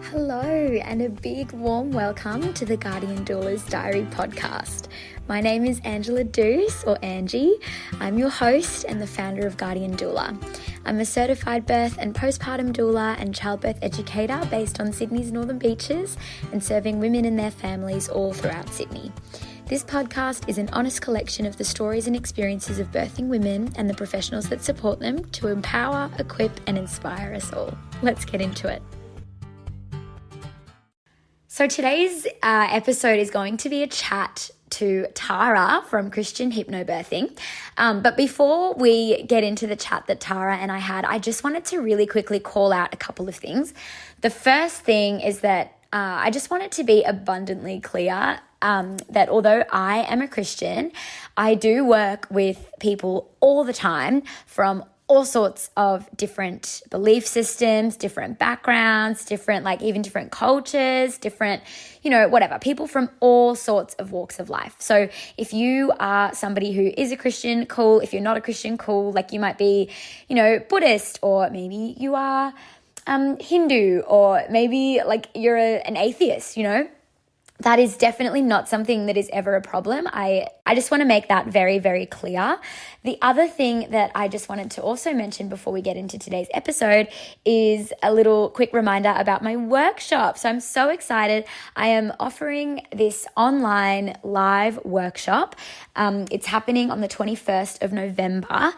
Hello, and a big warm welcome to the Guardian Doula's Diary podcast. My name is Angela Deuce, or Angie. I'm your host and the founder of Guardian Doula. I'm a certified birth and postpartum doula and childbirth educator based on Sydney's Northern Beaches and serving women and their families all throughout Sydney. This podcast is an honest collection of the stories and experiences of birthing women and the professionals that support them to empower, equip, and inspire us all. Let's get into it. So today's episode is going to be a chat to Tara from Christian Hypnobirthing. But before we get into the chat that Tara and I had, I just wanted to really quickly call out a couple of things. The first thing is that I just want it to be abundantly clear that although I am a Christian, I do work with people all the time from all sorts of different belief systems, different backgrounds, even different cultures, different, whatever, people from all sorts of walks of life. So if you are somebody who is a Christian, cool. If you're not a Christian, cool. Like you might be, Buddhist, or maybe you are Hindu, or maybe like you're an atheist, That is definitely not something that is ever a problem. I just want to make that very, very clear. The other thing that I just wanted to also mention before we get into today's episode is a little quick reminder about my workshop. So I'm so excited. I am offering this online live workshop. It's happening on the 21st of November.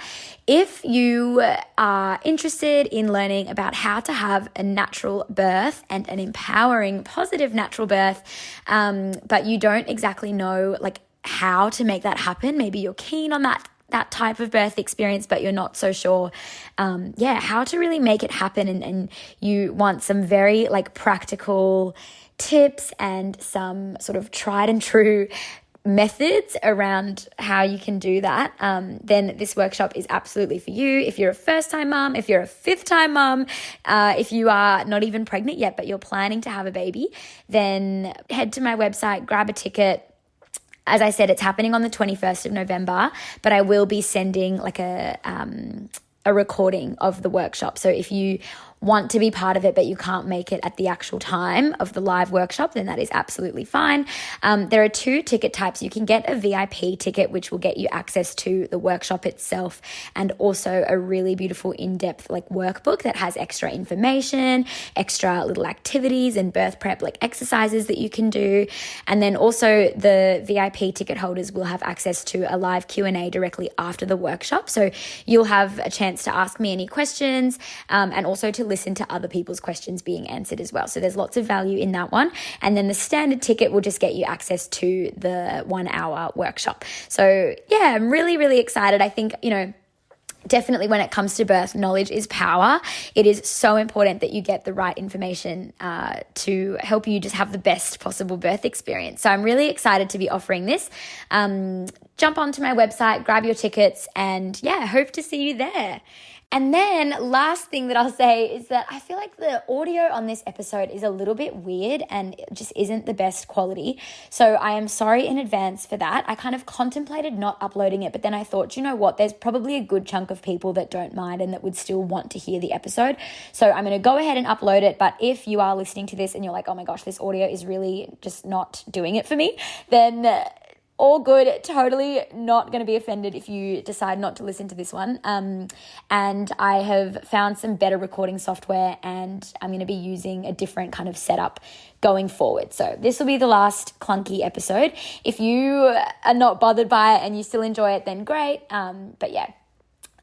If you are interested in learning about how to have a natural birth and an empowering, positive natural birth, but you don't exactly know how to make that happen, maybe you're keen on that type of birth experience, but you're not so sure, how to really make it happen. And you want some very practical tips and some sort of tried and true methods around how you can do that, then this workshop is absolutely for you. If you're a first-time mum, if you're a fifth-time mum, if you are not even pregnant yet, but you're planning to have a baby, then head to my website, grab a ticket. As I said, it's happening on the 21st of November, but I will be sending a recording of the workshop. So if you want to be part of it, but you can't make it at the actual time of the live workshop, then that is absolutely fine. There are two ticket types. You can get a VIP ticket, which will get you access to the workshop itself, and also a really beautiful in-depth workbook that has extra information, extra little activities and birth prep exercises that you can do. And then also the VIP ticket holders will have access to a live Q&A directly after the workshop. So you'll have a chance to ask me any questions, and also to listen to other people's questions being answered as well. So there's lots of value in that one. And then the standard ticket will just get you access to the 1 hour workshop. So yeah, I'm really, really excited. I think, definitely when it comes to birth, knowledge is power. It is so important that you get the right information to help you just have the best possible birth experience. So I'm really excited to be offering this. Jump onto my website, grab your tickets, and hope to see you there. And then last thing that I'll say is that I feel like the audio on this episode is a little bit weird and it just isn't the best quality. So I am sorry in advance for that. I kind of contemplated not uploading it, but then I thought, you know what, there's probably a good chunk of people that don't mind and that would still want to hear the episode. So I'm going to go ahead and upload it. But if you are listening to this and you're like, oh my gosh, this audio is really just not doing it for me, then all good, totally not going to be offended if you decide not to listen to this one. And I have found some better recording software, and I'm going to be using a different kind of setup going forward. So this will be the last clunky episode. If you are not bothered by it and you still enjoy it, then great. But yeah,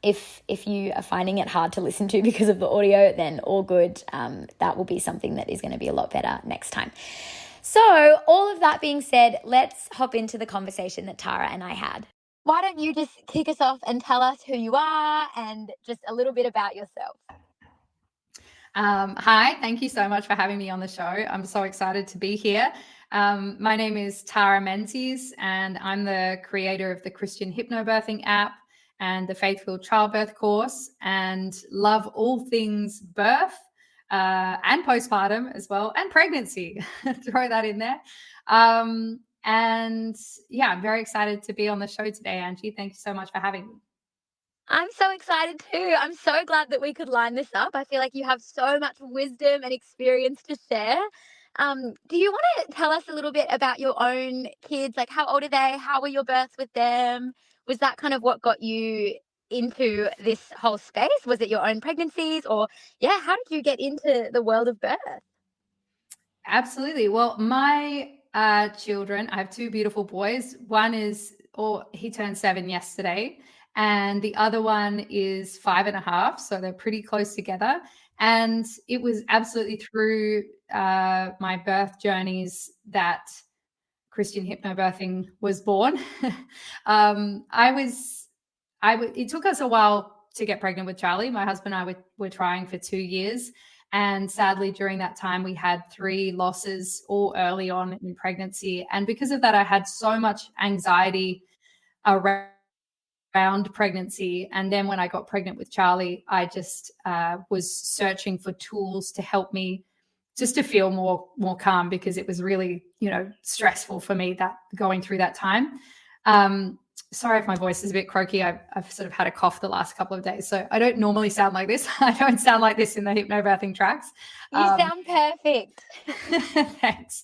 if you are finding it hard to listen to because of the audio, then all good. That will be something that is going to be a lot better next time. So all of that being said, let's hop into the conversation that Tara and I had. Why don't you just kick us off and tell us who you are and just a little bit about yourself? Hi, thank you so much for having me on the show. I'm so excited to be here. My name is Tara Menzies, and I'm the creator of the Christian Hypnobirthing app and the Faith-Filled Childbirth course, and love all things birth. And postpartum as well, and pregnancy. Throw that in there. And yeah, I'm very excited to be on the show today, Angie. Thank you so much for having me. I'm so excited too. I'm so glad that we could line this up. I feel like you have so much wisdom and experience to share. Do you want to tell us a little bit about your own kids? Like, how old are they? How were your births with them? Was that kind of what got you into this whole space? Was it your own pregnancies, or yeah, how did you get into the world of birth? Absolutely. Well, my children, I have two beautiful boys. One is, or he turned 7 yesterday, and the other one is 5.5. So they're pretty close together. And it was absolutely through my birth journeys that Christian Hypnobirthing was born. It took us a while to get pregnant with Charlie. My husband and I were trying for 2 years. And sadly, during that time, we had 3 losses all early on in pregnancy. And because of that, I had so much anxiety around pregnancy. And then when I got pregnant with Charlie, I just was searching for tools to help me just to feel more calm, because it was really, stressful for me that going through that time. Sorry if my voice is a bit croaky. I've sort of had a cough the last couple of days, so I don't normally sound like this. I don't sound like this in the hypnobirthing tracks. You sound perfect. Thanks.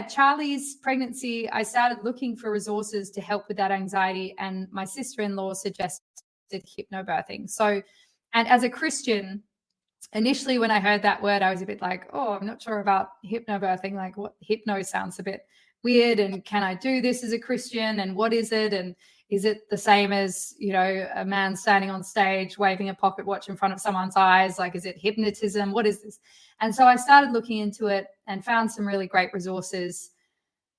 Charlie's pregnancy, I started looking for resources to help with that anxiety, and my sister-in-law suggested hypnobirthing. So, and as a Christian, initially when I heard that word, I was a bit like, oh, I'm not sure about hypnobirthing. Like, what hypno sounds a bit weird, and can I do this as a Christian, and what is it, and is it the same as a man standing on stage waving a pocket watch in front of someone's eyes? Like, is it hypnotism? What is this? And so I started looking into it and found some really great resources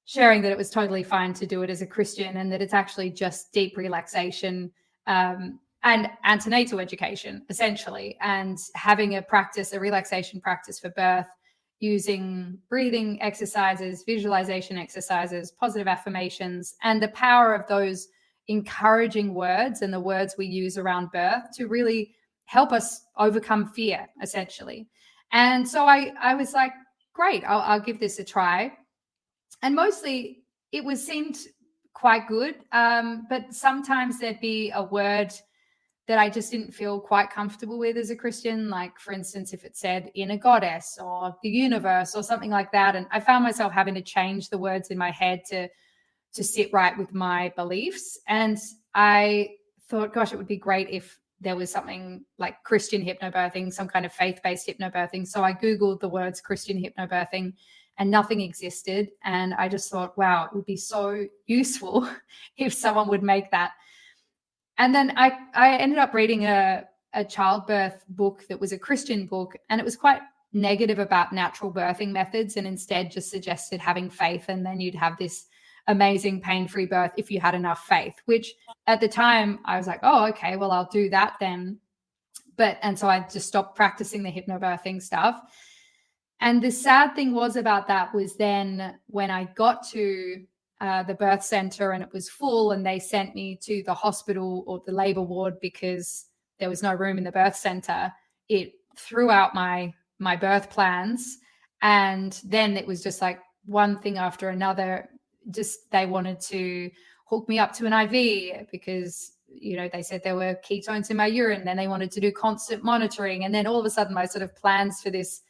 sharing that it was totally fine to do it as a Christian, and that it's actually just deep relaxation and antenatal education, essentially, and having a relaxation practice for birth, using breathing exercises, visualization exercises, positive affirmations, and the power of those encouraging words and the words we use around birth to really help us overcome fear, essentially. And so I was like, great, I'll give this a try. And mostly seemed quite good. But sometimes there'd be a word that I just didn't feel quite comfortable with as a Christian. Like, for instance, if it said inner goddess or the universe or something like that. And I found myself having to change the words in my head to sit right with my beliefs. And I thought, gosh, it would be great if there was something like Christian hypnobirthing, some kind of faith-based hypnobirthing. So I Googled the words Christian hypnobirthing, and nothing existed. And I just thought, wow, it would be so useful if someone would make that. And then I ended up reading a childbirth book that was a Christian book, and it was quite negative about natural birthing methods, and instead just suggested having faith, and then you'd have this amazing pain-free birth if you had enough faith, which at the time I was like, oh, okay, well, I'll do that then. And so I just stopped practicing the hypnobirthing stuff. And the sad thing about that was then when I got to the birth center and it was full, and they sent me to the hospital or the labor ward because there was no room in the birth center, it threw out my birth plans. And then it was just like one thing after another. Just they wanted to hook me up to an IV because they said there were ketones in my urine. Then they wanted to do constant monitoring, and then all of a sudden my sort of plans for this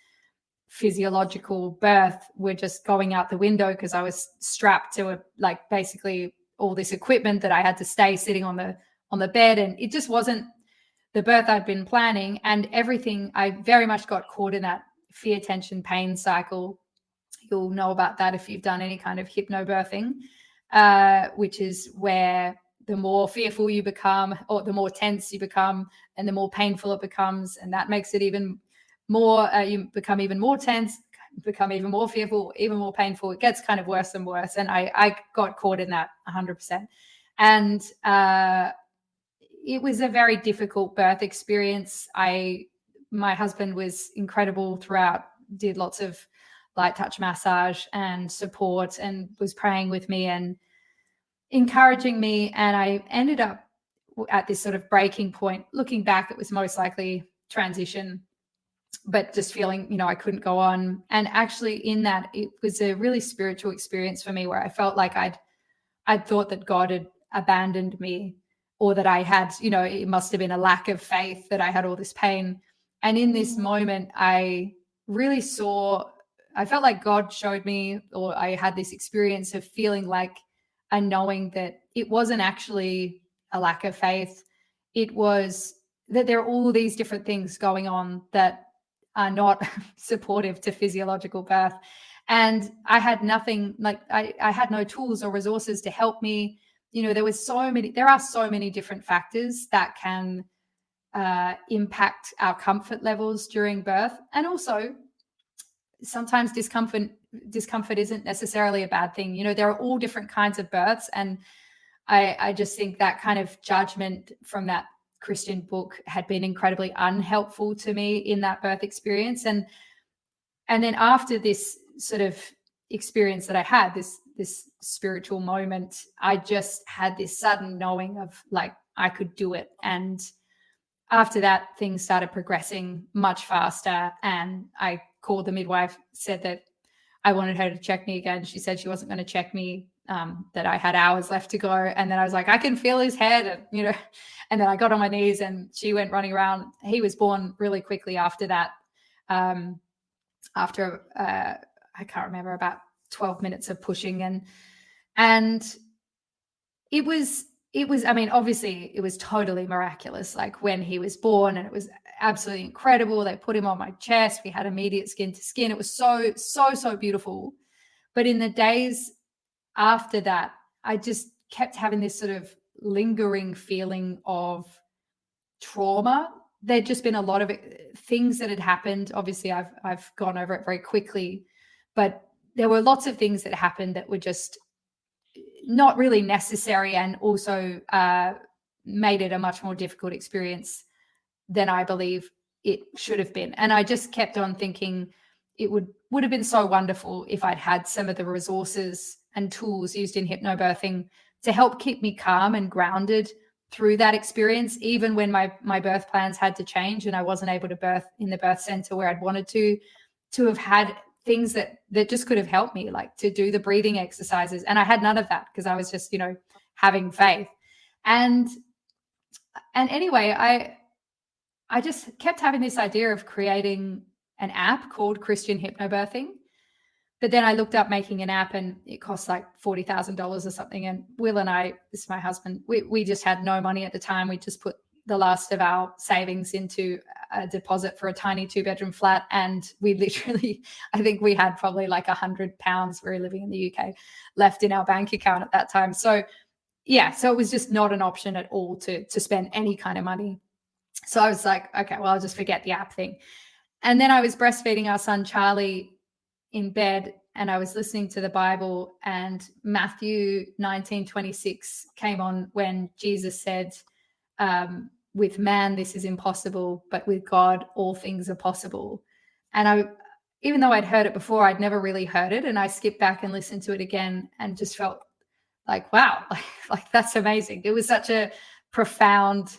physiological birth were just going out the window because I was strapped to basically all this equipment that I had to stay sitting on the bed, and it just wasn't the birth I'd been planning. And everything, I very much got caught in that fear, tension, pain cycle. You'll know about that if you've done any kind of hypnobirthing, which is where the more fearful you become, or the more tense you become, and the more painful it becomes, and that makes it even more, you become even more tense, become even more fearful, even more painful. It gets kind of worse and worse. And I got caught in that 100%. And it was a very difficult birth experience. My husband was incredible throughout, did lots of light touch massage and support, and was praying with me and encouraging me. And I ended up at this sort of breaking point. Looking back, it was most likely transition, but just feeling, I couldn't go on. And actually in that, it was a really spiritual experience for me, where I felt like I'd thought that God abandoned me, or that I had, it must have been a lack of faith that I had all this pain. And in this moment, I really I felt like God showed me, or I had this experience of feeling like a knowing that it wasn't actually a lack of faith. It was that there are all these different things going on that are not supportive to physiological birth. And I had nothing, like I had no tools or resources to help me. There are so many different factors that can impact our comfort levels during birth. And also sometimes discomfort isn't necessarily a bad thing. There are all different kinds of births. And I just think that kind of judgment from that Christian book had been incredibly unhelpful to me in that birth experience. And then after this sort of experience that I had, this spiritual moment, I just had this sudden knowing of like, I could do it. And after that, things started progressing much faster. And I called the midwife, said that I wanted her to check me again. She said she wasn't going to check me, that I had hours left to go. And then I was like, I can feel his head, and then I got on my knees and she went running around. He was born really quickly after that. After I can't remember, about 12 minutes of pushing, and it was, I mean, obviously it was totally miraculous, like when he was born, and it was absolutely incredible. They put him on my chest. We had immediate skin to skin. It was so beautiful. But in the days after that, I just kept having this sort of lingering feeling of trauma. There'd just been a lot of things that had happened. Obviously, I've gone over it very quickly, but there were lots of things that happened that were just not really necessary, and also made it a much more difficult experience than I believe it should have been. And I just kept on thinking it would have been so wonderful if I'd had some of the resources and tools used in hypnobirthing to help keep me calm and grounded through that experience, even when my birth plans had to change and I wasn't able to birth in the birth center where I'd wanted to have had things that just could have helped me, like to do the breathing exercises. And I had none of that because I was just, having faith. And anyway, I just kept having this idea of creating an app called Christian Hypnobirthing. But then I looked up making an app, and it costs like $40,000 or something. And Will and I, this is my husband, we just had no money at the time. We just put the last of our savings into a deposit for a tiny 2-bedroom flat. And we literally, I think we had probably like £100, we were living in the UK, left in our bank account at that time. So yeah, so it was just not an option at all to spend any kind of money. So I was like, okay, well, I'll just forget the app thing. And then I was breastfeeding our son, Charlie, in bed, and I was listening to the Bible, and Matthew 19:26 came on when Jesus said, with man, this is impossible, but with God, all things are possible. And even though I'd heard it before, I'd never really heard it. And I skipped back and listened to it again and just felt like, wow, like that's amazing. It was such a profound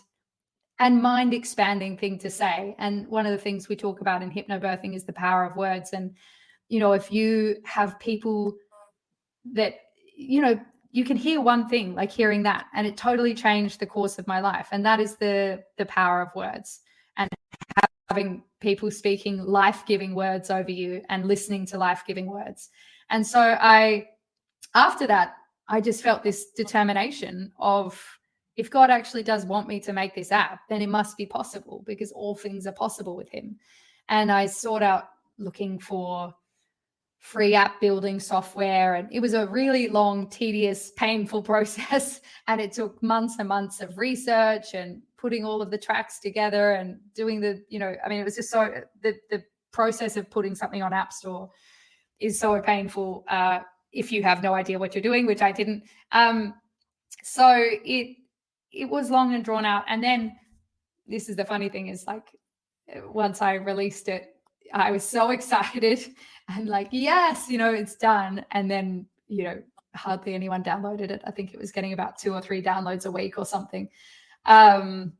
and mind expanding thing to say. And one of the things we talk about in hypnobirthing is the power of words. And if you have people that, you can hear one thing, like hearing that, and it totally changed the course of my life. And that is the power of words, and having people speaking life-giving words over you and listening to life-giving words. And so after that, I just felt this determination of, if God actually does want me to make this app, then it must be possible, because all things are possible with him. And I sought out looking for free app building software, and it was a really long, tedious, painful process, and it took months and months of research and putting all of the tracks together and doing it was just so, the process of putting something on App Store is so painful if you have no idea what you're doing, which I didn't. So it was long and drawn out. And then this is the funny thing, is like, once I released it, I was so excited and like, yes, it's done. And then, hardly anyone downloaded it. I think it was getting about 2 or 3 downloads a week or something. And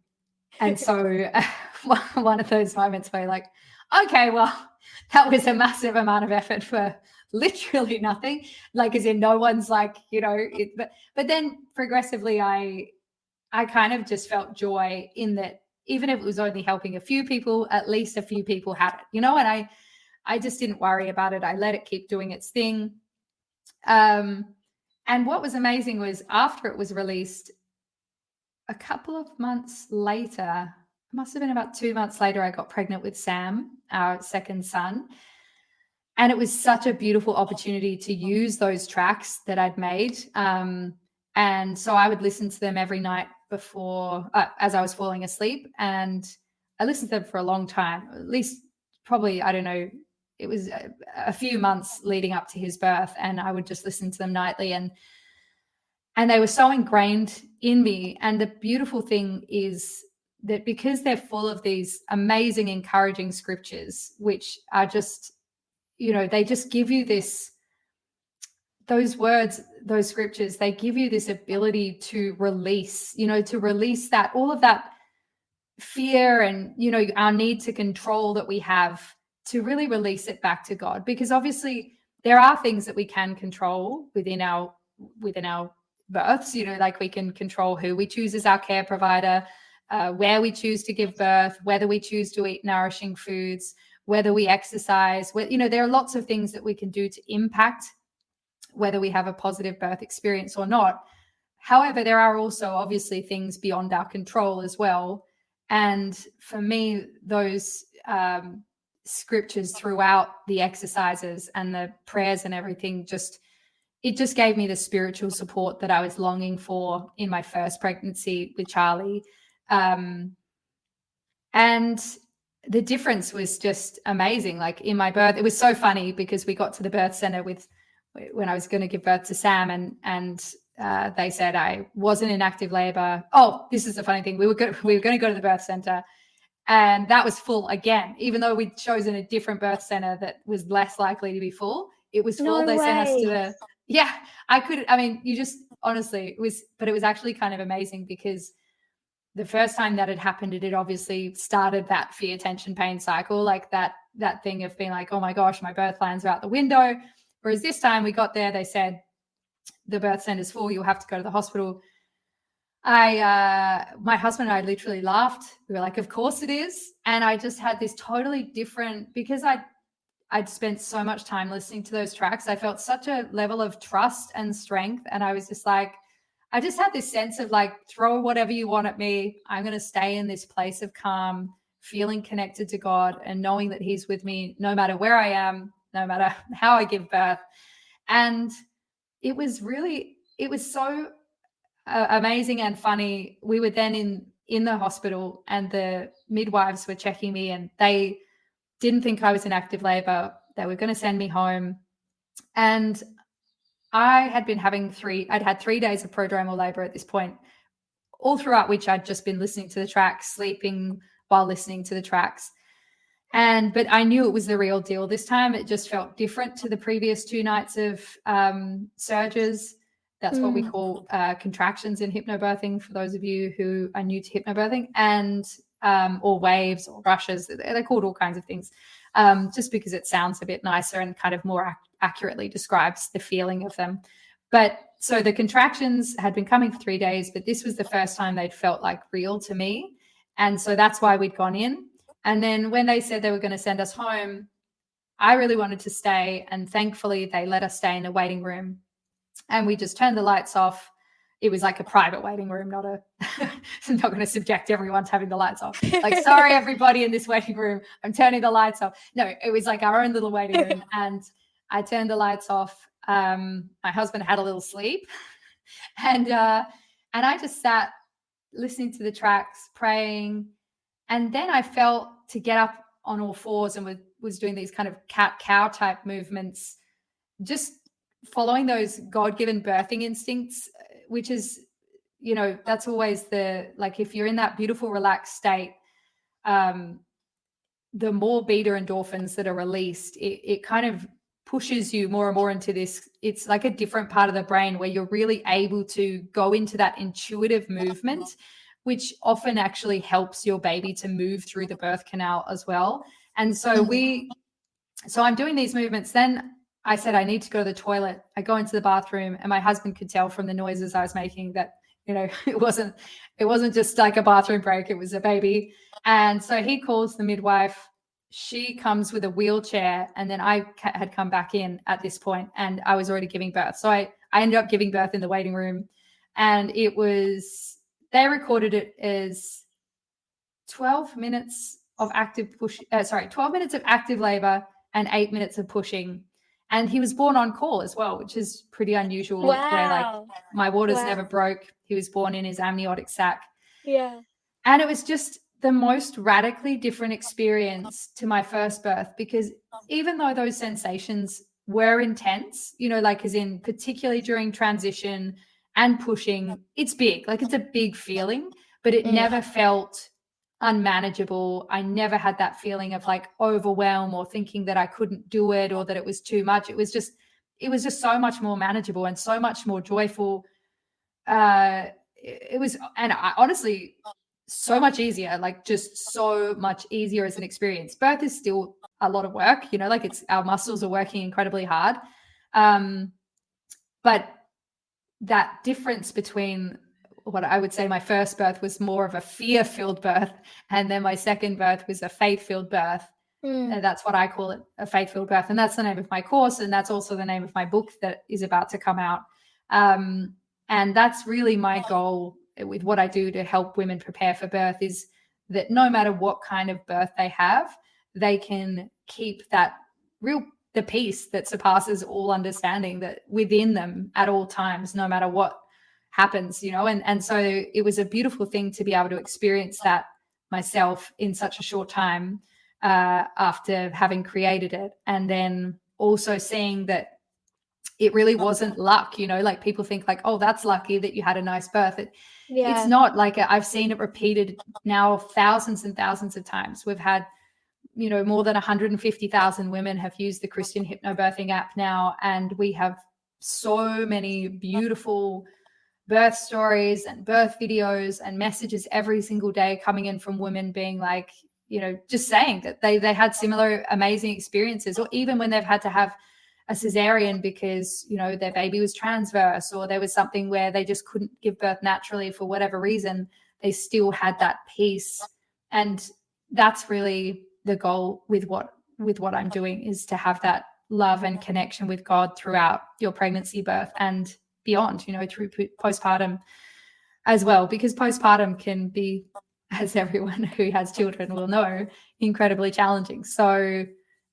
so one of those moments where like, okay, well, that was a massive amount of effort for literally nothing, like as in no one's like, but then progressively I kind of just felt joy in that, even if it was only helping a few people, at least a few people had it, and I just didn't worry about it. I let it keep doing its thing. And what was amazing was after it was released, a couple of months later, it must have been about 2 months later, I got pregnant with Sam, our second son. And it was such a beautiful opportunity to use those tracks that I'd made. And so I would listen to them every night before, as I was falling asleep. And I listened to them for a long time, at least probably, I don't know, it was a few months leading up to his birth. And I would just listen to them nightly. And they were so ingrained in me. And the beautiful thing is that because they're full of these amazing, encouraging scriptures, which are just, they just give you this, those words, those scriptures, they give you this ability to release, that, all of that fear and, our need to control that we have, to really release it back to God. Because obviously there are things that we can control within our births, like we can control who we choose as our care provider, where we choose to give birth, whether we choose to eat nourishing foods, whether we exercise, there are lots of things that we can do to impact whether we have a positive birth experience or not. However, there are also obviously things beyond our control as well. And for me, those scriptures throughout the exercises and the prayers and everything, it just gave me the spiritual support that I was longing for in my first pregnancy with Charlie. And the difference was just amazing. Like in my birth, it was so funny because we got to the birth center when I was going to give birth to Sam, and they said I wasn't in active labor. Oh, this is the funny thing. We were going to go to the birth center, and that was full again, even though we'd chosen a different birth center that was less likely to be full. It was full. They sent us to you just honestly, it was actually kind of amazing because the first time that had happened, it had obviously started that fear, tension, pain cycle, like that thing of being like, oh my gosh, my birth plans are out the window. Whereas this time we got there, they said, the birth center's full, you'll have to go to the hospital. My husband and I literally laughed. We were like, of course it is. And I just had this totally different, because I'd spent so much time listening to those tracks. I felt such a level of trust and strength. And I was just like, I just had this sense of like, throw whatever you want at me. I'm going to stay in this place of calm, feeling connected to God and knowing that he's with me no matter where I am, no matter how I give birth. And it was so amazing and funny. We were then in the hospital and the midwives were checking me and they didn't think I was in active labor. They were going to send me home. And I had been I'd had 3 days of prodromal labor at this point, all throughout which I'd just been listening to the tracks, sleeping while listening to the tracks. But I knew it was the real deal this time. It just felt different to the previous 2 nights of surges. That's what we call contractions in hypnobirthing, for those of you who are new to hypnobirthing, and or waves or rushes. They're called all kinds of things, just because it sounds a bit nicer and kind of more accurately describes the feeling of them. But so the contractions had been coming for 3 days, but this was the first time they'd felt like real to me. And so that's why we'd gone in. And then when they said they were going to send us home, I really wanted to stay. And thankfully, they let us stay in a waiting room. And we just turned the lights off. It was like a private waiting room, not going to subject everyone to having the lights off. Like, sorry, everybody in this waiting room, I'm turning the lights off. No, it was like our own little waiting room. And I turned the lights off. My husband had a little sleep. And I just sat listening to the tracks, praying. And then I felt to get up on all fours and was doing these kind of cat-cow type movements, just following those God-given birthing instincts, which is, that's always like if you're in that beautiful, relaxed state, the more beta endorphins that are released, it kind of pushes you more and more into this. It's like a different part of the brain where you're really able to go into that intuitive movement, which often actually helps your baby to move through the birth canal as well. And so I'm doing these movements. Then I said, I need to go to the toilet. I go into the bathroom, and my husband could tell from the noises I was making that, it wasn't just like a bathroom break. It was a baby. And so he calls the midwife. She comes with a wheelchair, and then I had come back in at this point, and I was already giving birth. So I ended up giving birth in the waiting room, and they recorded it as 12 minutes of 12 minutes of active labor and 8 minutes of pushing. And he was born on call as well, which is pretty unusual. Where like Wow. my waters Wow. never broke. He was born in his amniotic sac. Yeah. And it was just the most radically different experience to my first birth, because even though those sensations were intense, like as in particularly during transition and pushing, it's big, like it's a big feeling, but it never felt unmanageable. I never had that feeling of like overwhelm or thinking that I couldn't do it or that it was too much. It was just so much more manageable and so much more joyful. It was, and I honestly, so much easier, like just so much easier as an experience. Birth is still a lot of work, like our muscles are working incredibly hard. But that difference between what I would say my first birth was more of a fear-filled birth, and then my second birth was a faith-filled birth. That's what I call it, a faith-filled birth. And that's the name of my course. And that's also the name of my book that is about to come out. And that's really my goal with what I do to help women prepare for birth, is that no matter what kind of birth they have, they can keep the peace that surpasses all understanding that within them at all times, no matter what happens, and so it was a beautiful thing to be able to experience that myself in such a short time, after having created it. And then also seeing that it really wasn't luck, like people think like, oh, that's lucky that you had a nice birth. It's not. Like, I've seen it repeated now thousands and thousands of times. We've had, more than 150,000 women have used the Christian Hypnobirthing app now. And we have so many beautiful birth stories and birth videos and messages every single day coming in from women being like, just saying that they had similar amazing experiences, or even when they've had to have a cesarean because, their baby was transverse, or there was something where they just couldn't give birth naturally for whatever reason, they still had that peace. And that's really the goal with what I'm doing, is to have that love and connection with God throughout your pregnancy, birth, and beyond, through postpartum as well, because postpartum can be, as everyone who has children will know, incredibly challenging. So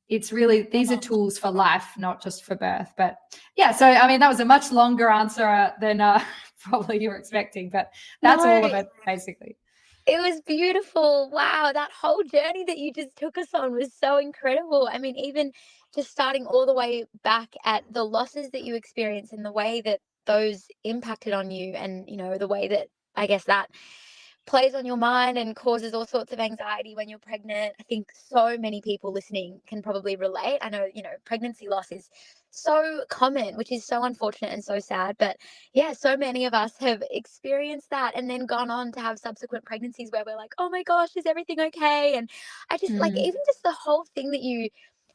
it's really, these are tools for life, not just for birth. But yeah, so I mean, that was a much longer answer than probably you were expecting, but that's all of it basically. It was beautiful. Wow, that whole journey that you just took us on was so incredible. I mean, even just starting all the way back at the losses that you experienced and the way that those impacted on you, and, the way that I guess that plays on your mind and causes all sorts of anxiety when you're pregnant. I think so many people listening can probably relate. I know, pregnancy loss is so common, which is so unfortunate and so sad. But yeah, so many of us have experienced that and then gone on to have subsequent pregnancies where we're like, oh my gosh, is everything okay? And I just like, even just the whole thing that you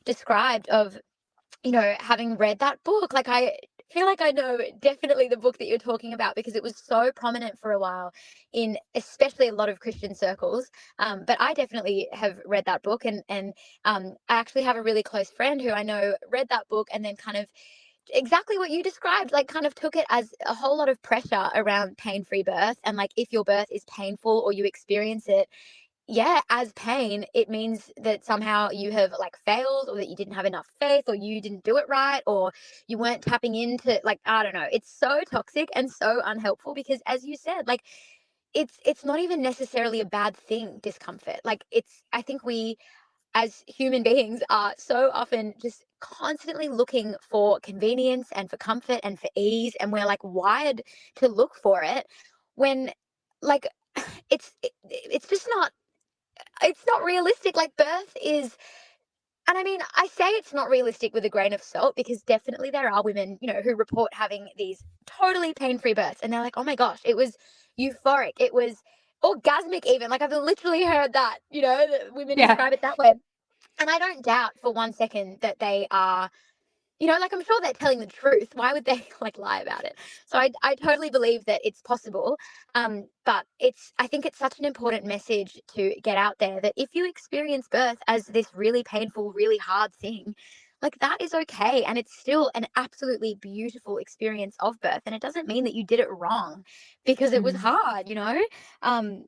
described of, having read that book, like I feel like I know definitely the book that you're talking about, because it was so prominent for a while in especially a lot of Christian circles. But I definitely have read that book, and I actually have a really close friend who I know read that book and then kind of exactly what you described, like kind of took it as a whole lot of pressure around pain-free birth. And like, if your birth is painful or you experience it, yeah, as pain, it means that somehow you have like failed, or that you didn't have enough faith, or you didn't do it right, or you weren't tapping into, like, I don't know. It's so toxic and so unhelpful, because as you said, like, it's not even necessarily a bad thing, discomfort. Like, I think we as human beings are so often just constantly looking for convenience and for comfort and for ease, and we're like wired to look for it when, like, it's just not, it's not realistic. Like, birth is, and I mean, I say it's not realistic with a grain of salt, because definitely there are women, who report having these totally pain-free births, and they're like, oh my gosh, it was euphoric, it was orgasmic even. Like, I've literally heard that, that women describe it that way. And I don't doubt for one second that they are, you know, like, I'm sure they're telling the truth. Why would they like lie about it? So I totally believe that it's possible. But I think it's such an important message to get out there that if you experience birth as this really painful, really hard thing, like, that is okay. And it's still an absolutely beautiful experience of birth. And it doesn't mean that you did it wrong because it was Mm. hard, you know?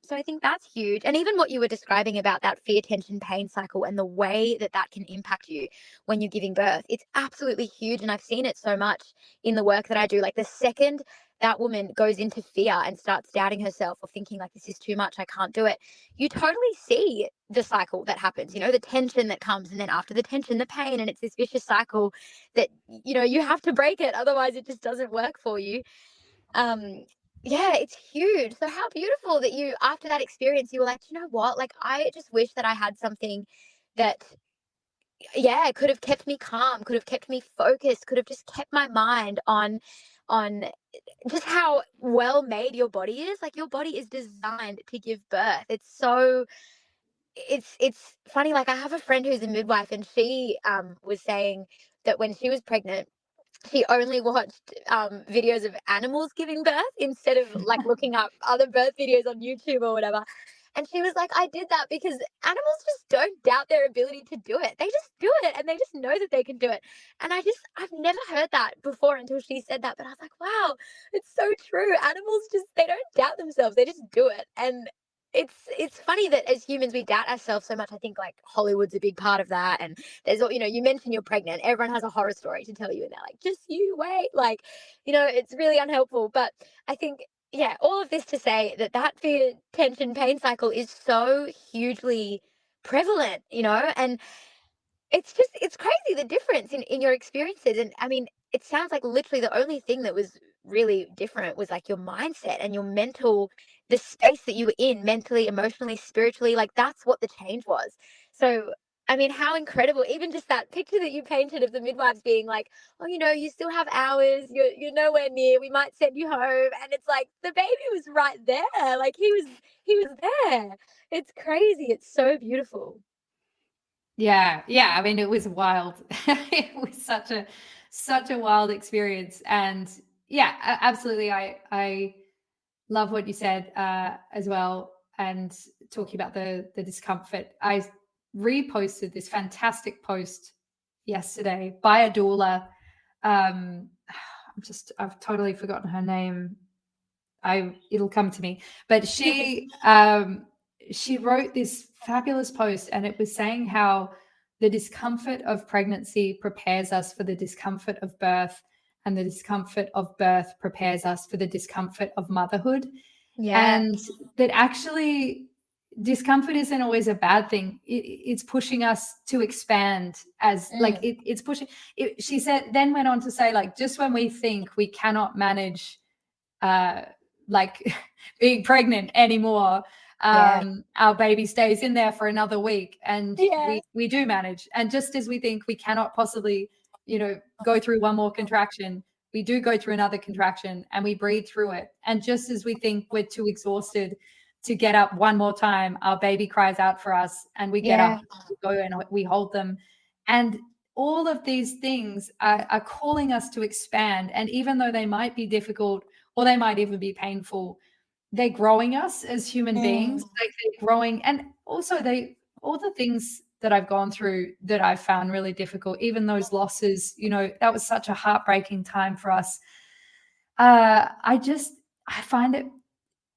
So I think that's huge. And even what you were describing about that fear, tension, pain cycle and the way that that can impact you when you're giving birth, it's absolutely huge. And I've seen it so much in the work that I do. Like, the second that woman goes into fear and starts doubting herself or thinking like, this is too much, I can't do it, you totally see the cycle that happens, you know, the tension that comes, and then after the tension, the pain, and it's this vicious cycle that, you know, you have to break it, otherwise it just doesn't work for you. um yeah, it's huge. So how beautiful that you, after that experience, you were like, you know what, like, I just wish that I had something that, yeah, could have kept me calm, could have kept me focused, could have just kept my mind on just how well made your body is. Like, your body is designed to give birth. It's funny. Like, I have a friend who's a midwife, and she was saying that when she was pregnant, she only watched videos of animals giving birth instead of like looking up other birth videos on YouTube or whatever. And she was like, I did that because animals just don't doubt their ability to do it. They just do it, and they just know that they can do it. And I've never heard that before until she said that. But I was like, wow, it's so true. Animals just, they don't doubt themselves. They just do it. And it's funny that as humans we doubt ourselves so much. I think like Hollywood's a big part of that. And there's, you know, you mentioned you're pregnant, everyone has a horror story to tell you, and they're like, just you wait, like, you know, it's really unhelpful. But I think, yeah, all of this to say that that fear, tension, pain cycle is so hugely prevalent, you know. And it's crazy the difference in your experiences. And I mean, it sounds like literally the only thing that was really different was like your mindset and your mental, the space that you were in mentally, emotionally, spiritually. Like, that's what the change was. So I mean, how incredible. Even just that picture that you painted of the midwives being like, oh, you know, you still have hours, you're nowhere near, we might send you home. And it's like the baby was right there. Like, he was there. It's crazy. It's so beautiful. Yeah, yeah. I mean, it was wild. It was such a wild experience, and yeah, absolutely. I love what you said as well, and talking about the discomfort. I reposted this fantastic post yesterday by a doula. I've totally forgotten her name. It'll come to me. But she wrote this fabulous post, and it was saying how the discomfort of pregnancy prepares us for the discomfort of birth, and the discomfort of birth prepares us for the discomfort of motherhood. Yeah. And that actually discomfort isn't always a bad thing. It's pushing us to expand, as like Mm. it's pushing it. She said, then went on to say, like, just when we think we cannot manage uh, like being pregnant anymore, Yeah. our baby stays in there for another week, and Yeah. we do manage. And just as we think we cannot possibly, go through one more contraction, we do go through another contraction, and we breathe through it. And just as we think we're too exhausted to get up one more time, our baby cries out for us, and we get up, Yeah. we go, and we hold them. And all of these things are calling us to expand. And even though they might be difficult, or they might even be painful, they're growing us as human beings. Mm. Like, they're growing. And also, all the things that I've gone through that I've found really difficult, even those losses, that was such a heartbreaking time for us. I find it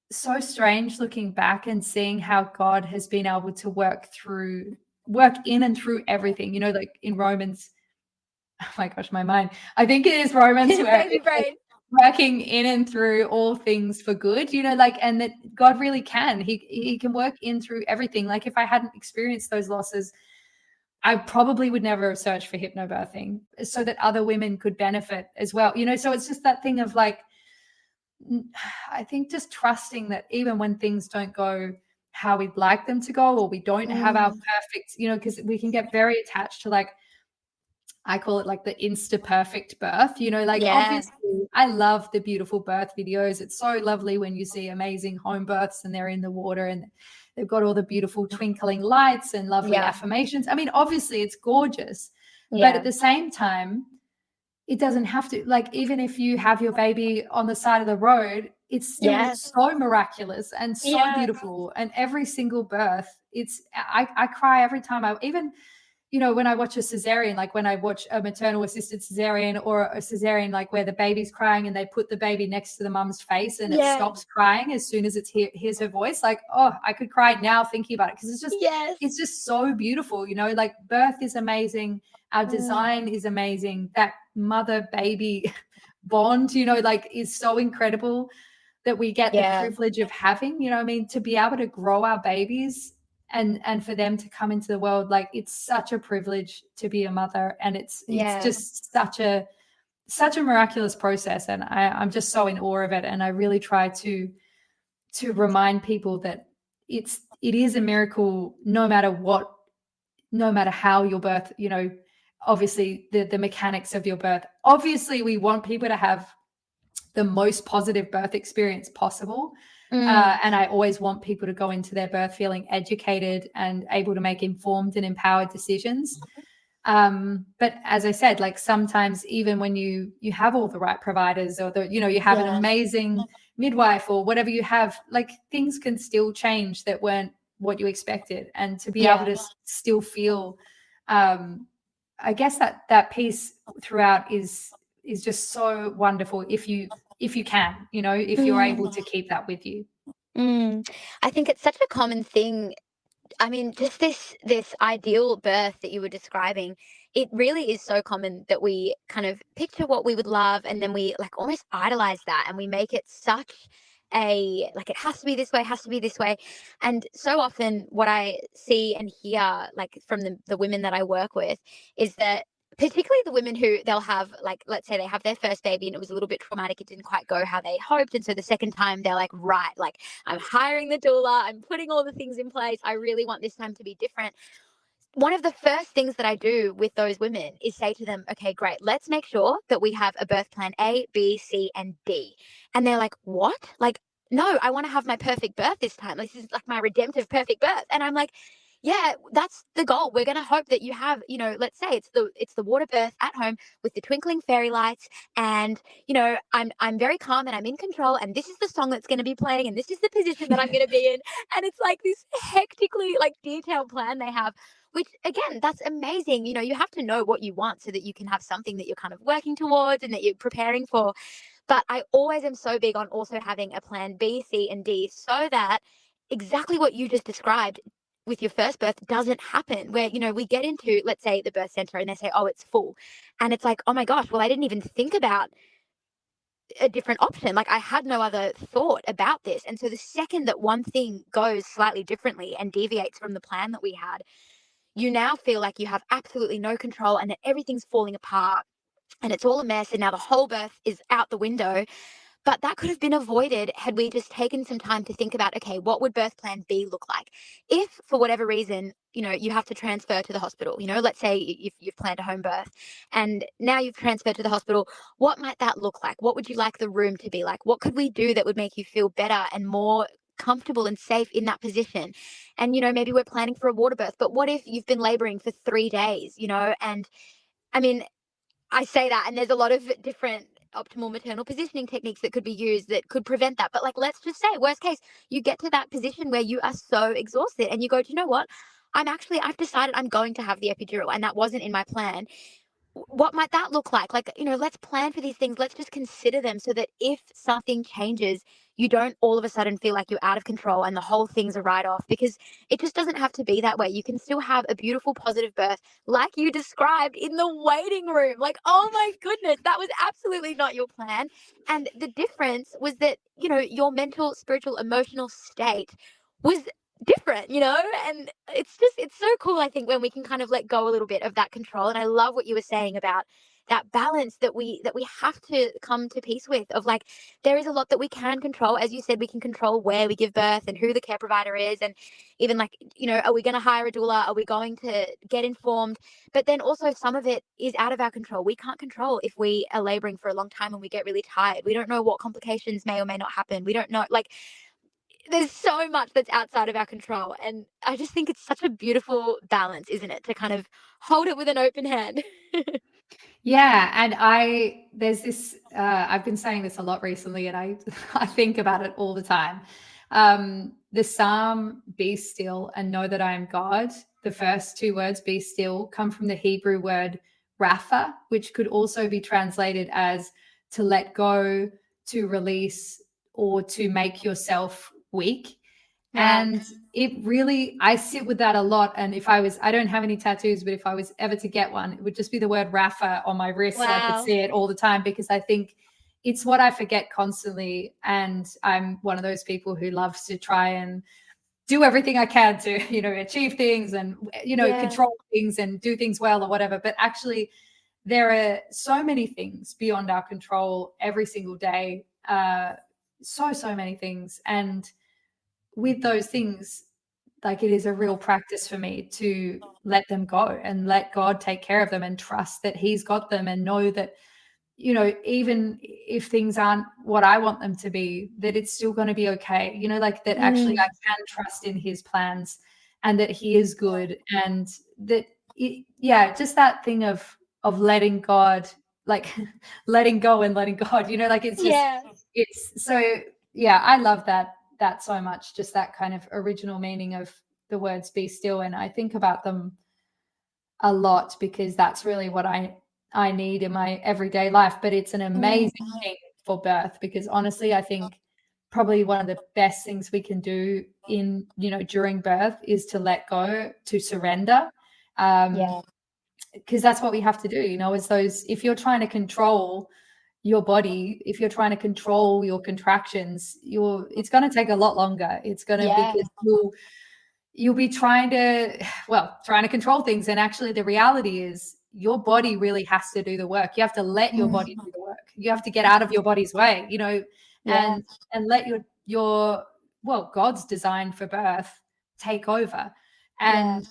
so strange looking back and seeing how God has been able to work in and through everything, like in Romans. Oh my gosh, my mind. I think it is Romans where Baby it says, brain. working in and through all things for good, like, and that God really can. He can work in through everything. Like, if I hadn't experienced those losses, I probably would never have searched for hypnobirthing, so that other women could benefit as well. So it's just that thing of like, I think just trusting that even when things don't go how we'd like them to go, or we don't have our Mm. perfect, because we can get very attached to, like, I call it like the insta perfect birth, like, Yeah. obviously I love the beautiful birth videos. It's so lovely when you see amazing home births and they're in the water and they've got all the beautiful twinkling lights and lovely Yeah. affirmations. I mean, obviously it's gorgeous, but Yeah. at the same time, it doesn't have to, like, even if you have your baby on the side of the road, it's still Yes. so miraculous and so Yeah. beautiful. And every single birth, I cry every time. I even, when I watch a cesarean, like when I watch a maternal assisted cesarean or a cesarean, like where the baby's crying and they put the baby next to the mum's face and it Yeah. stops crying as soon as it hears her voice. Like, oh, I could cry now thinking about it, because Yes. it's just so beautiful. Like, birth is amazing. Our Mm. design is amazing. That mother baby bond, like, is so incredible that we get the Yeah. privilege of having, I mean, to be able to grow our babies and for them to come into the world. Like, it's such a privilege to be a mother, and it's Yeah. just such a miraculous process, and I'm just so in awe of it. And I really try to remind people that it is a miracle, no matter what, no matter how your birth, obviously the mechanics of your birth. Obviously, we want people to have the most positive birth experience possible. Mm. And I always want people to go into their birth feeling educated and able to make informed and empowered decisions. But as I said, like, sometimes even when you have all the right providers, or you have an Yeah. amazing midwife or whatever you have, like, things can still change that weren't what you expected. And to be able Yeah. to still feel, I guess that piece throughout is just so wonderful, if you can, if you're able Mm. to keep that with you. Mm. I think it's such a common thing. I mean, just this ideal birth that you were describing, it really is so common that we kind of picture what we would love, and then we like almost idolize that, and we make it such a like, it has to be this way, has to be this way. And so often what I see and hear, like from the women that I work with, is that particularly the women who they'll have, like, let's say they have their first baby and it was a little bit traumatic, it didn't quite go how they hoped, and so the second time they're like, right, like, I'm hiring the doula, I'm putting all the things in place, I really want this time to be different. One of the first things that I do with those women is say to them, okay, great, let's make sure that we have a birth plan A, B, C, and D. And they're like, what? Like, no, I want to have my perfect birth this time. This is like my redemptive perfect birth. And I'm like, yeah, that's the goal. We're going to hope that you have, let's say it's the water birth at home with the twinkling fairy lights, and I'm very calm and I'm in control, and this is the song that's going to be playing, and this is the position that I'm going to be in. And it's like this hectically like detailed plan they have, which again, that's amazing. You have to know what you want so that you can have something that you're kind of working towards and that you're preparing for. But I always am so big on also having a plan B, C, and D, so that exactly what you just described with your first birth doesn't happen, where we get into, let's say, the birth center and they say, oh, it's full, and it's like, oh my gosh, well, I didn't even think about a different option. Like, I had no other thought about this. And so the second that one thing goes slightly differently and deviates from the plan that we had, you now feel like you have absolutely no control and that everything's falling apart and it's all a mess, and now the whole birth is out the window. But that could have been avoided had we just taken some time to think about, okay, what would birth plan B look like? If for whatever reason, you have to transfer to the hospital, let's say you've planned a home birth and now you've transferred to the hospital, what might that look like? What would you like the room to be like? What could we do that would make you feel better and more comfortable and safe in that position? And, maybe we're planning for a water birth, but what if you've been laboring for 3 days, and I mean, I say that, and there's a lot of different optimal maternal positioning techniques that could be used that could prevent that. But like, let's just say, worst case, you get to that position where you are so exhausted and you go, do you know what? I've decided I'm going to have the epidural, and that wasn't in my plan. What might that look like? Like, let's plan for these things. Let's just consider them so that if something changes, you don't all of a sudden feel like you're out of control and the whole thing's a write off, because it just doesn't have to be that way. You can still have a beautiful, positive birth, like you described in the waiting room. Like, oh my goodness, that was absolutely not your plan. And the difference was that, your mental, spiritual, emotional state was different, and it's so cool, I think, when we can kind of let go a little bit of that control. And I love what you were saying about that balance that we have to come to peace with, of like, there is a lot that we can control. As you said, we can control where we give birth and who the care provider is, and even like, are we going to hire a doula, are we going to get informed? But then also some of it is out of our control. We can't control if we are laboring for a long time and we get really tired. We don't know what complications may or may not happen. We don't know, like, there's so much that's outside of our control. And I just think it's such a beautiful balance, isn't it? To kind of hold it with an open hand. Yeah, and there's this I've been saying this a lot recently, and I I think about it all the time. The Psalm "Be still and know that I am God." The first two words "be still" come from the Hebrew word "rapha," which could also be translated as to let go, to release, or to make yourself weak. Wow. And it really, I sit with that a lot. And I don't have any tattoos, but if I was ever to get one, it would just be the word Rafa on my wrist so I could Wow. see it all the time, because I think it's what I forget constantly. And I'm one of those people who loves to try and do everything I can to, achieve things and, Yeah. control things and do things well or whatever. But actually, there are so many things beyond our control every single day. So many things. And with those things, like, it is a real practice for me to let them go and let God take care of them and trust that He's got them, and know that, even if things aren't what I want them to be, that it's still going to be okay. Like that actually Mm. I can trust in His plans, and that He is good, and that yeah, just that thing of letting God, like letting go and letting God, like it's just Yeah. it's so yeah, I love that so much, just that kind of original meaning of the words "be still." And I think about them a lot because that's really what I need in my everyday life. But it's an Mm. amazing thing for birth, because honestly, I think probably one of the best things we can do during birth is to let go, to surrender. Yeah. Because that's what we have to do, is those, if you're trying to control your body, if you're trying to control your contractions, it's going to take a lot longer. It's going to, Yeah. because you'll be trying to control things. And actually the reality is your body really has to do the work. You have to let your body Mm. do the work. You have to get out of your body's way, Yeah. and let your God's design for birth take over. Yeah.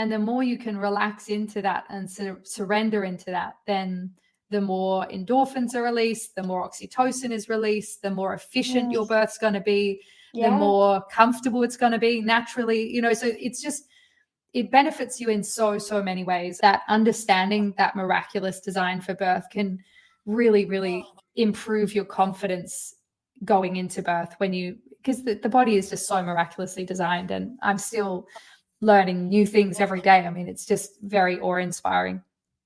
And the more you can relax into that and surrender into that, then the more endorphins are released, the more oxytocin is released, the more efficient Mm. your birth's going to be, the Yeah. more comfortable it's going to be naturally, so it benefits you in so many ways. That understanding that miraculous design for birth can really, really improve your confidence going into birth, because the body is just so miraculously designed. And I'm still learning new things every day. I mean, it's just very awe-inspiring.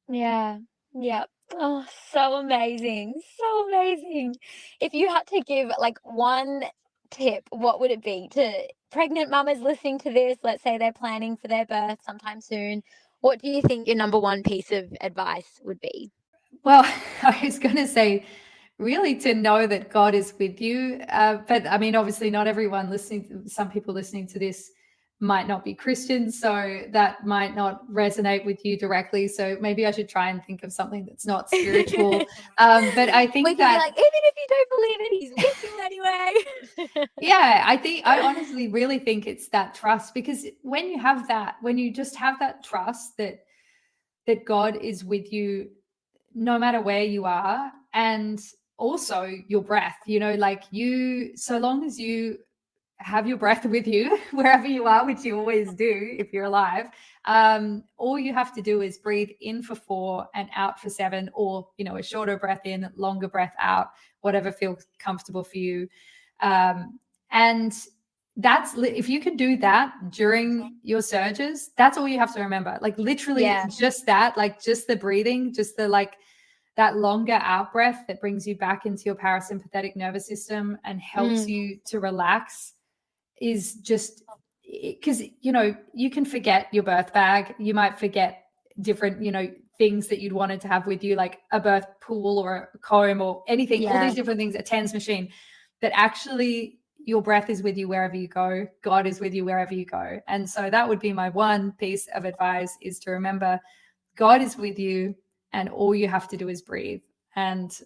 Yeah. Yeah. Oh, so amazing. So amazing. If you had to give like one tip, what would it be to pregnant mamas listening to this? Let's say they're planning for their birth sometime soon. What do you think your number one piece of advice would be? Well, I was going to say, really, to know that God is with you. But I mean, obviously, not everyone listening, some people listening to this might not be Christian, so that might not resonate with you directly. So maybe I should try and think of something that's not spiritual. But I We think can be that, like, even if you don't believe it, he's with you anyway. yeah, I honestly really think it's that trust, because when you just have that trust that God is with you no matter where you are, and also your breath, like, so long as you have your breath with you wherever you are, which you always do if you're alive, all you have to do is breathe in for 4 and out for 7, or a shorter breath in, longer breath out, whatever feels comfortable for you. And if you can do that during your surges, that's all you have to remember. Like, literally Yeah. just that, like, just the breathing, just the, like, that longer out breath that brings you back into your parasympathetic nervous system and helps Mm. you to relax, is just, because you can forget your birth bag, you might forget different things that you'd wanted to have with you, like a birth pool or a comb or anything, all Yeah. these different things, a TENS machine. But actually your breath is with you wherever you go, God is with you wherever you go. And so that would be my one piece of advice, is to remember God is with you, and all you have to do is breathe. And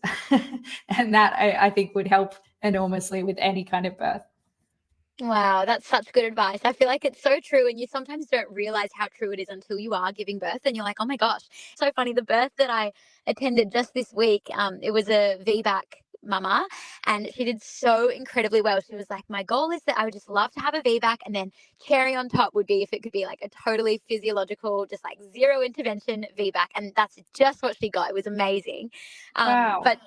and that, I think, would help enormously with any kind of birth. Wow, that's such good advice. I feel like it's so true, and you sometimes don't realize how true it is until you are giving birth, and you're like, "Oh my gosh!" So funny. The birth that I attended just this week, it was a VBAC mama, and she did so incredibly well. She was like, my goal is that I would just love to have a VBAC, and then cherry on top would be if it could be like a totally physiological, just like zero intervention VBAC. And that's just what she got. It was amazing. Wow. But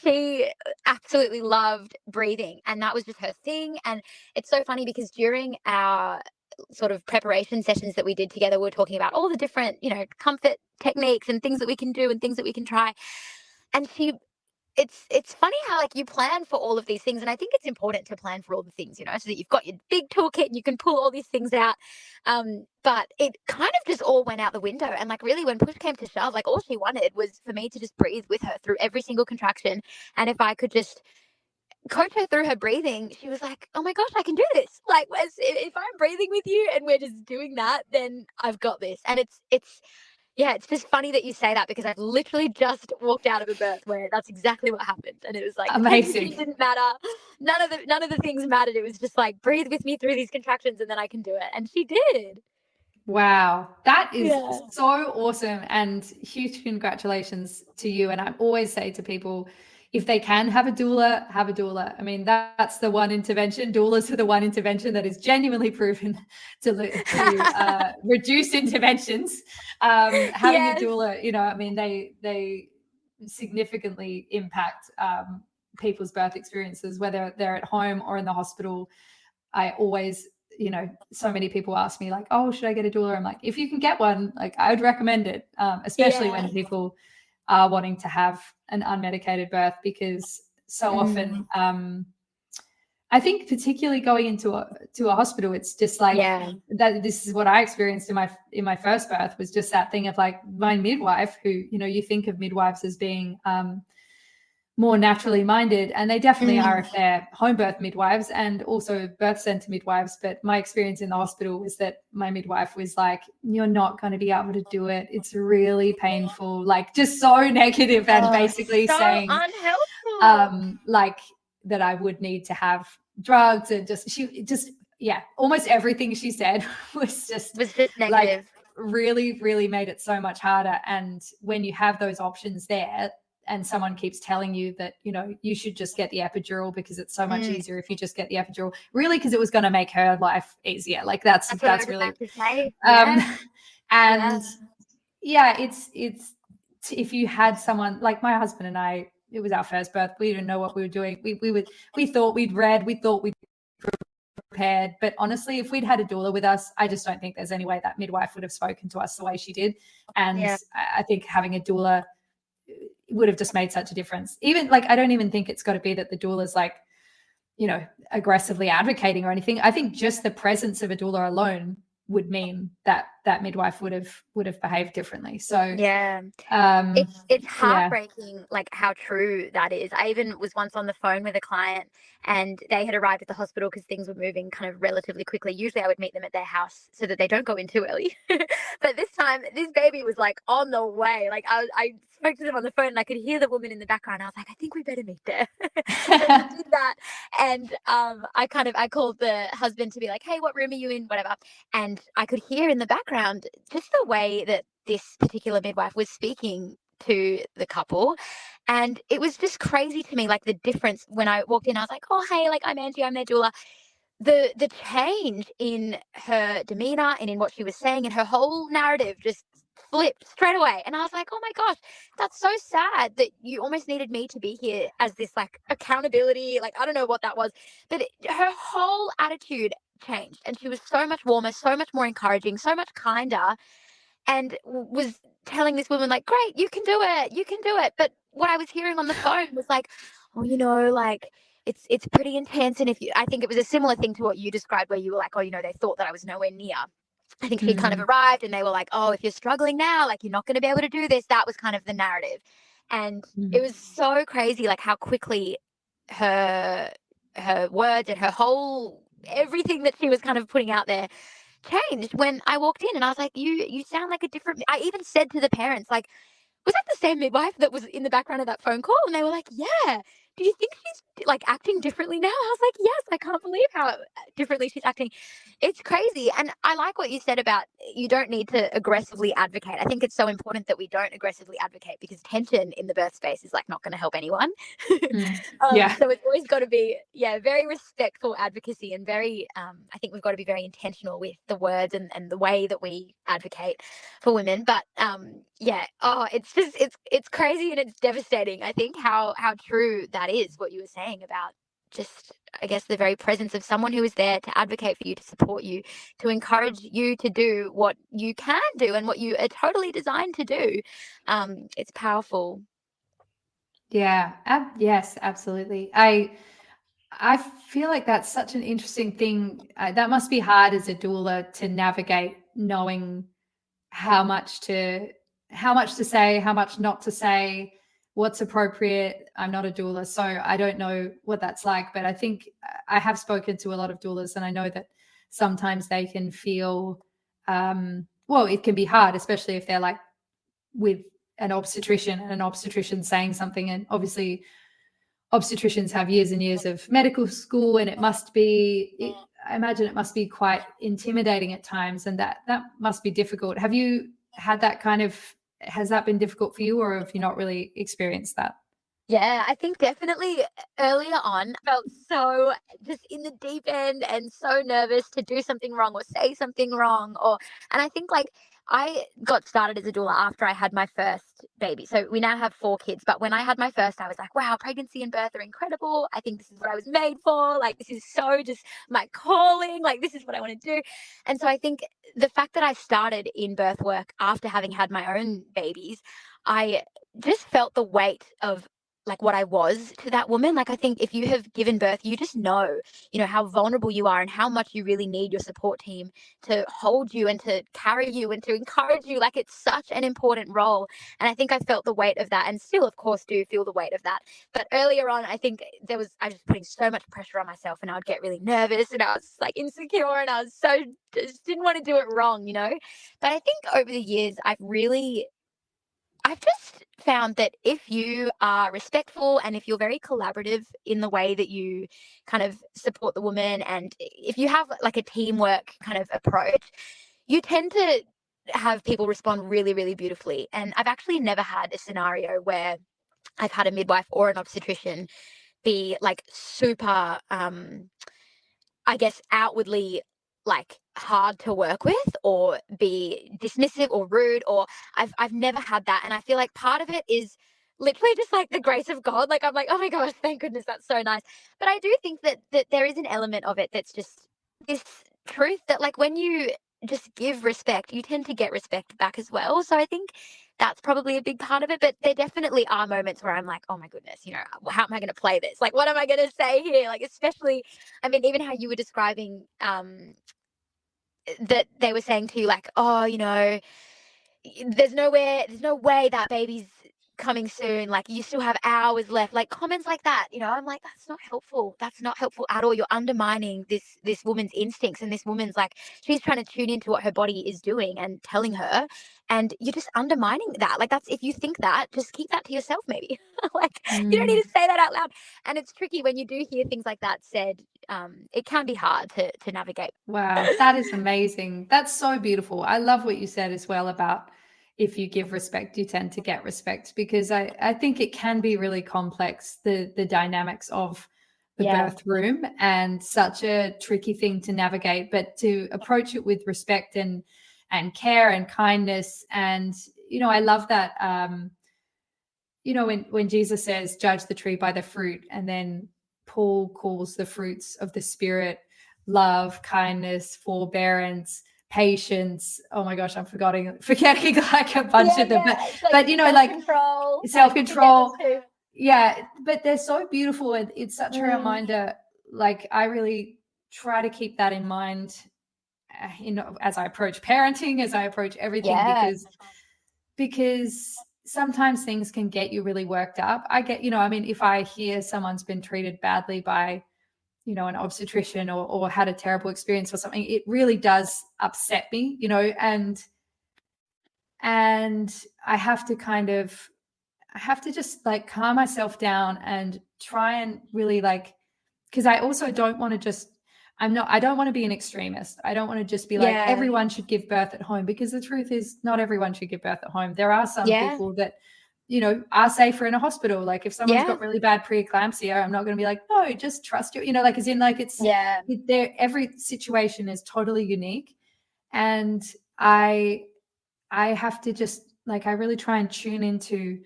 she absolutely loved breathing, and that was just her thing. And it's so funny because during our sort of preparation sessions that we did together, we were talking about all the different, comfort techniques and things that we can do and things that we can try. And it's funny how like you plan for all of these things, and I think it's important to plan for all the things, so that you've got your big toolkit and you can pull all these things out. But it kind of just all went out the window, and like really when push came to shove, like all she wanted was for me to just breathe with her through every single contraction, and if I could just coach her through her breathing, she was like, oh my gosh, I can do this. Like, if I'm breathing with you and we're just doing that, then I've got this. And it's just funny that you say that, because I've literally just walked out of a birth where that's exactly what happened. And it was like, Amazing. It didn't matter. None of the things mattered. It was just like, breathe with me through these contractions and then I can do it. And she did. Wow, that is so awesome, and huge congratulations to you. And I always say to people, if they can have a doula, have a doula. I mean, that's the one intervention. Doulas are the one intervention that is genuinely proven to reduce interventions. Having a doula, I mean, they significantly impact people's birth experiences, whether they're at home or in the hospital. I always, so many people ask me like, oh, should I get a doula? I'm like, if you can get one, like I would recommend it, especially when people are wanting to have an unmedicated birth, because so often, I think particularly going into a hospital, it's just like that. This is what I experienced in my first birth, was just that thing of like my midwife, who, you think of midwives as being more naturally minded, and they definitely are if they're home birth midwives and also birth center midwives. But my experience in the hospital was that my midwife was like, you're not going to be able to do it. It's really painful, like just so negative, and basically so saying unhelpful. like that I would need to have drugs, and almost everything she said was just negative. Like, really, really made it so much harder. And when you have those options there, and someone keeps telling you that, you should just get the epidural because it's so much easier if you just get the epidural, really, because it was going to make her life easier. Like that's really, it's if you had someone like my husband and I, it was our first birth. We didn't know what we were doing. We thought we'd read, we thought we'd prepared, but honestly, if we'd had a doula with us, I just don't think there's any way that midwife would have spoken to us the way she did. And I think having a doula would have just made such a difference. Even like, I don't even think it's got to be that the doula is like, aggressively advocating or anything. I think just the presence of a doula alone would mean that midwife would have behaved differently. So it's heartbreaking, like how true that is. I even was once on the phone with a client, and they had arrived at the hospital because things were moving kind of relatively quickly. Usually I would meet them at their house so that they don't go in too early. But this time, this baby was like on the way. Like I spoke to them on the phone, and I could hear the woman in the background. I was like, I think we better meet there. So we did that, and I called the husband to be like, hey, what room are you in? Whatever. And I could hear in the background just the way that this particular midwife was speaking to the couple. And it was just crazy to me, like the difference. When I walked in, I was like, oh, hey, like I'm Angie, I'm their doula. The change in her demeanor and in what she was saying, and her whole narrative just flipped straight away. And I was like, oh my gosh, that's so sad that you almost needed me to be here as this like accountability. Like, I don't know what that was, but her whole attitude changed, and she was so much warmer, so much more encouraging, so much kinder, and was telling this woman like, great, you can do it. But what I was hearing on the phone was like, oh, like it's pretty intense. And I think it was a similar thing to what you described, where you were like, oh, they thought that I was nowhere near. I think she kind of arrived and they were like, oh, if you're struggling now, like you're not going to be able to do this. That was kind of the narrative. And it was so crazy, like how quickly her words and her whole everything that she was kind of putting out there changed when I walked in. And I was like, you sound like a different. I even said to the parents, like, was that the same midwife that was in the background of that phone call? And they were like, yeah. do you think she's like acting differently now? I was like, yes, I can't believe how differently she's acting. It's crazy. And I like what you said about you don't need to aggressively advocate. I think it's so important that we don't aggressively advocate because tension in the birth space is like not going to help anyone. Yeah. So it's always got to be, very respectful advocacy and very, I think we've got to be very intentional with the words and the way that we advocate for women. But it's just, it's crazy and it's devastating. I think how true that is, what you were saying about just, I guess, the very presence of someone who is there to advocate for you, to support you, to encourage you to do what you can do and what you are totally designed to do. It's powerful. Yeah. Yes, absolutely. I feel like that's such an interesting thing. That must be hard as a doula to navigate, knowing how much to say, how much not to say, what's appropriate. I'm not a doula, so I don't know what that's like. But I think I have spoken to a lot of doulas, and I know that sometimes they can feel, it can be hard, especially if they're like with an obstetrician and an obstetrician saying something, and obviously obstetricians have years and years of medical school, and I imagine it must be quite intimidating at times, and that must be difficult. Have you had that has that been difficult for you, or have you not really experienced that? Yeah, I think definitely earlier on, I felt so just in the deep end and so nervous to do something wrong or say something wrong. And I think like I got started as a doula after I had my first baby. So we now have 4 kids. But when I had my first, I was like, wow, pregnancy and birth are incredible. I think this is what I was made for. Like, this is so just my calling. Like, this is what I want to do. And so I think the fact that I started in birth work after having had my own babies, I just felt the weight of like what I was to that woman. Like I think if you have given birth, you just know how vulnerable you are and how much you really need your support team to hold you and to carry you and to encourage you. Like it's such an important role. And I think I felt the weight of that and still of course do feel the weight of that. But earlier on, I think I was putting so much pressure on myself and I would get really nervous and I was like insecure and I was so just didn't want to do it wrong. But I think over the years, I've just found that if you are respectful and if you're very collaborative in the way that you kind of support the woman, and if you have like a teamwork kind of approach, you tend to have people respond really, really beautifully. And I've actually never had a scenario where I've had a midwife or an obstetrician be like super, I guess, outwardly like hard to work with or be dismissive or rude, or I've never had that. And I feel like part of it is literally just like the grace of God. Like I'm like, oh my gosh, thank goodness, that's so nice. But I do think that there is an element of it that's just this truth that like when you just give respect, you tend to get respect back as well. So I think that's probably a big part of it. But there definitely are moments where I'm like, oh my goodness, how am I going to play this? Like, what am I going to say here? Like, especially, I mean, even how you were describing that they were saying to you, like, oh, there's no way that baby's coming soon. Like you still have hours left. Like comments like that, I'm like, that's not helpful. That's not helpful at all. You're undermining this woman's instincts, and this woman's like, she's trying to tune into what her body is doing and telling her, and you're just undermining that. Like that's if you think that, just keep that to yourself, maybe. Like you don't need to say that out loud. And it's tricky when you do hear things like that said. It can be hard to navigate. Wow, that is amazing. That's so beautiful. I love what you said as well about if you give respect, you tend to get respect, because I think it can be really complex, the dynamics of the birth room, and such a tricky thing to navigate, but to approach it with respect and care and kindness. And, I love that, when Jesus says, judge the tree by the fruit, and then Paul calls the fruits of the Spirit love, kindness, forbearance, patience. Oh my gosh, I'm forgetting like a bunch of them. But self-control, self-control. Yeah, but they're so beautiful, and it's such a reminder. Like I really try to keep that in mind, as I approach parenting, as I approach everything, because sometimes things can get you really worked up. I get, if I hear someone's been treated badly by, an obstetrician or had a terrible experience or something, it really does upset me, and I have to kind of have to just like calm myself down and try and really like, because I also don't want to just, I don't want to be an extremist. I don't want to just be like, everyone should give birth at home, because the truth is not everyone should give birth at home. There are some people that, you know, are safer in a hospital. Like if someone's got really bad preeclampsia, I'm not going to be like, no, just trust you, you know, like as in like it's, every situation is totally unique. And I have to just like, I really try and tune into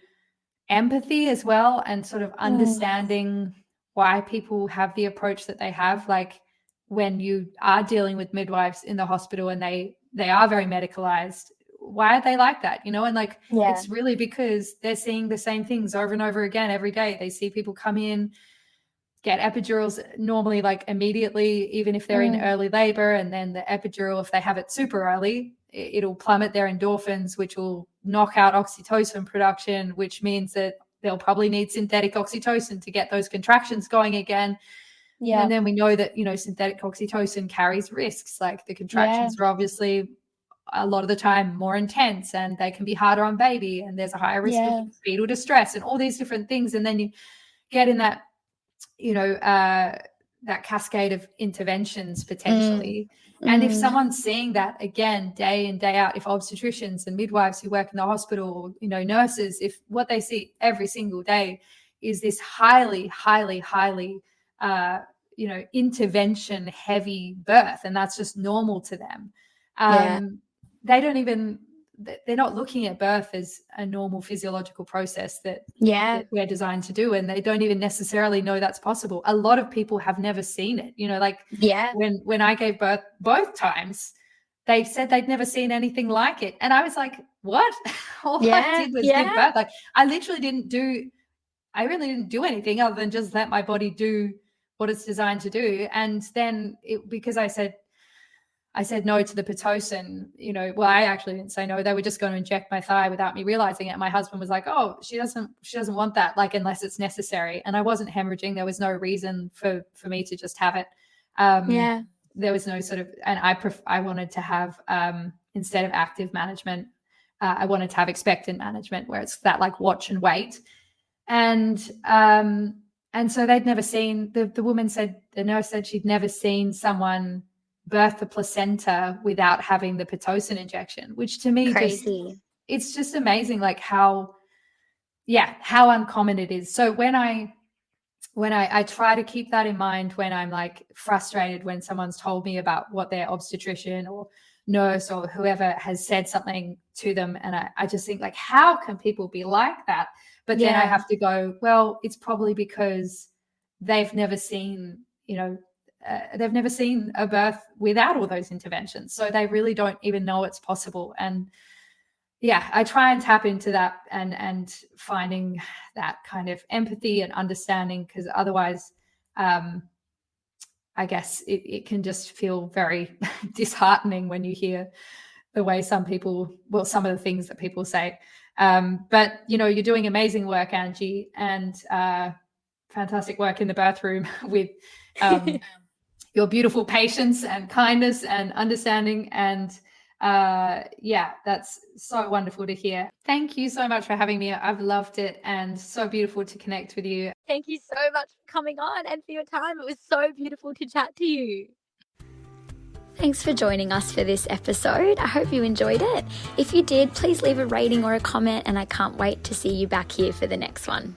empathy as well, and sort of understanding why people have the approach that they have. Like when you are dealing with midwives in the hospital and they are very medicalized, why are they like that, you know? And like it's really because they're seeing the same things over and over again every day. They see people come in, get epidurals normally like immediately, even if they're in early labor, and then the epidural, if they have it super early, it'll plummet their endorphins, which will knock out oxytocin production, which means that they'll probably need synthetic oxytocin to get those contractions going again. And then we know that, you know, synthetic oxytocin carries risks. Like the contractions are obviously a lot of the time more intense, and they can be harder on baby, and there's a higher risk of fetal distress and all these different things. And then you get in that, you know, that cascade of interventions potentially. And if someone's seeing that again, day in, day out, if obstetricians and midwives who work in the hospital, you know, nurses, if what they see every single day is this highly, highly, highly, you know, intervention heavy birth, and that's just normal to them. They don't even, they're not looking at birth as a normal physiological process that we're designed to do. And they don't even necessarily know that's possible. A lot of people have never seen it, you know, like when I gave birth both times, they said they'd never seen anything like it. And I was like, what? All I did was give birth. Like I really didn't do anything other than just let my body do what it's designed to do. And then because I said no to the Pitocin, you know, well, I actually didn't say no. They were just going to inject my thigh without me realizing it. And my husband was like, oh, she doesn't want that, like, unless it's necessary. And I wasn't hemorrhaging. There was no reason for me to just have it. There was no sort of, and I wanted to have, instead of active management, I wanted to have expectant management, where it's that like watch and wait. And so they'd never seen, the woman said, the nurse said she'd never seen someone birth the placenta without having the Pitocin injection, which to me it's just amazing, like how uncommon it is. So when I try to keep that in mind when I'm like frustrated when someone's told me about what their obstetrician or nurse or whoever has said something to them, and I just think like, how can people be like that? But then I have to go, well, it's probably because they've never seen, you know, they've never seen a birth without all those interventions. So they really don't even know it's possible. And I try and tap into that and finding that kind of empathy and understanding, because otherwise, I guess it can just feel very disheartening when you hear the way some of the things that people say. But, you know, you're doing amazing work, Angie, and fantastic work in the birth room with your beautiful patience and kindness and understanding. And that's so wonderful to hear. Thank you so much for having me. I've loved it, and so beautiful to connect with you. Thank you so much for coming on and for your time. It was so beautiful to chat to you. Thanks for joining us for this episode. I hope you enjoyed it. If you did, please leave a rating or a comment, and I can't wait to see you back here for the next one.